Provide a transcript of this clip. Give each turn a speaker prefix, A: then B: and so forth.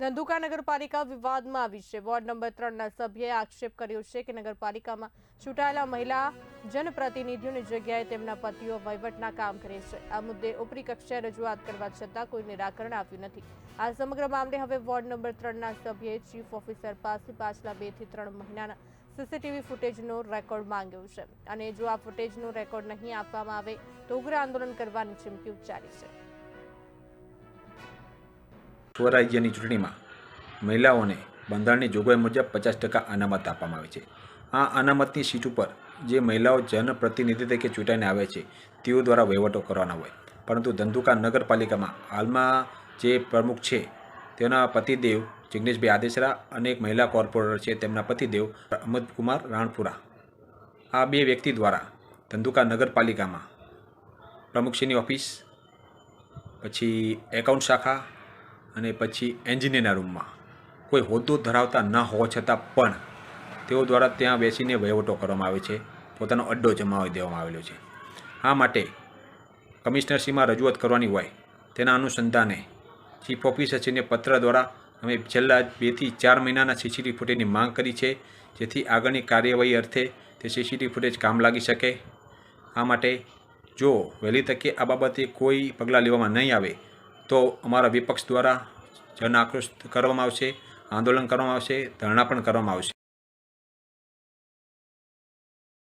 A: ધંધુકા નગરપાલિકા વિવાદમાં આવી છે। વોર્ડ નંબર 3ના સભ્યએ આક્ષેપ કર્યો છે કે નગરપાલિકામાં ચૂંટાયેલા મહિલા જનપ્રતિનિધિઓની જગ્યાએ તેમના પતિઓ વહીવટના કામ કરે છે। આ મુદ્દે ઉપરી કક્ષાએ રજૂઆત કરવા છતાં કોઈ નિરાકરણ આવ્યું નથી। આ સમગ્ર મામલે હવે વોર્ડ નંબર 3ના સભ્યએ ચીફ ઓફિસર પાસે પાછલા 2 થી 3 મહિનાના સીસીટીવી ફૂટેજનો રેકોર્ડ માંગ્યો છે અને જો આ ફૂટેજનો રેકોર્ડ નહીં આપવામાં આવે તો ઉગ્ર આંદોલન કરવાની ચીમકી ઉચ્ચારી છે।
B: સ્વરાજ્યની ચૂંટણીમાં મહિલાઓને બંધારણની જોગવાઈ મુજબ 50% અનામત આપવામાં આવે છે। આ અનામતની સીટ ઉપર જે મહિલાઓ જનપ્રતિનિધિ તરીકે ચૂંટાઈને આવે છે તેઓ દ્વારા વહીવટો કરવાના હોય, પરંતુ ધંધુકા નગરપાલિકામાં હાલમાં જે પ્રમુખ છે તેના પતિદેવ જિગ્નેશભાઈ આદેસરા અને એક મહિલા કોર્પોરેટર છે તેમના પતિદેવ અમદકુમાર રાણપુરા, આ બે વ્યક્તિ દ્વારા ધંધુકા નગરપાલિકામાં પ્રમુખશ્રીની ઓફિસ, પછી એકાઉન્ટ શાખા અને પછી એન્જિનિયરના રૂમમાં કોઈ હોદ્દો ધરાવતા ન હોવા છતાં પણ તેઓ દ્વારા ત્યાં બેસીને વહીવટો કરવામાં આવે છે, પોતાનો અડ્ડો જમાવી દેવામાં આવેલો છે। આ માટે કમિશનરશ્રીમાં રજૂઆત કરવાની હોય તેના અનુસંધાને ચીફ ઓફિસરશ્રીને પત્ર દ્વારા અમે છેલ્લા 2 થી 4 મહિનાના સીસીટીવી ફૂટેજની માંગ કરી છે, જેથી આગળની કાર્યવાહી અર્થે તે સીસીટીવી ફૂટેજ કામ લાગી શકે। આ માટે જો વહેલી તકે આ બાબતે કોઈ પગલાં લેવામાં નહીં આવે તો અમારા વિપક્ષ દ્વારા જન આક્રોશ કરવામાં આવશે, આંદોલન કરવામાં આવશે, ધરણા પણ કરવામાં આવશે।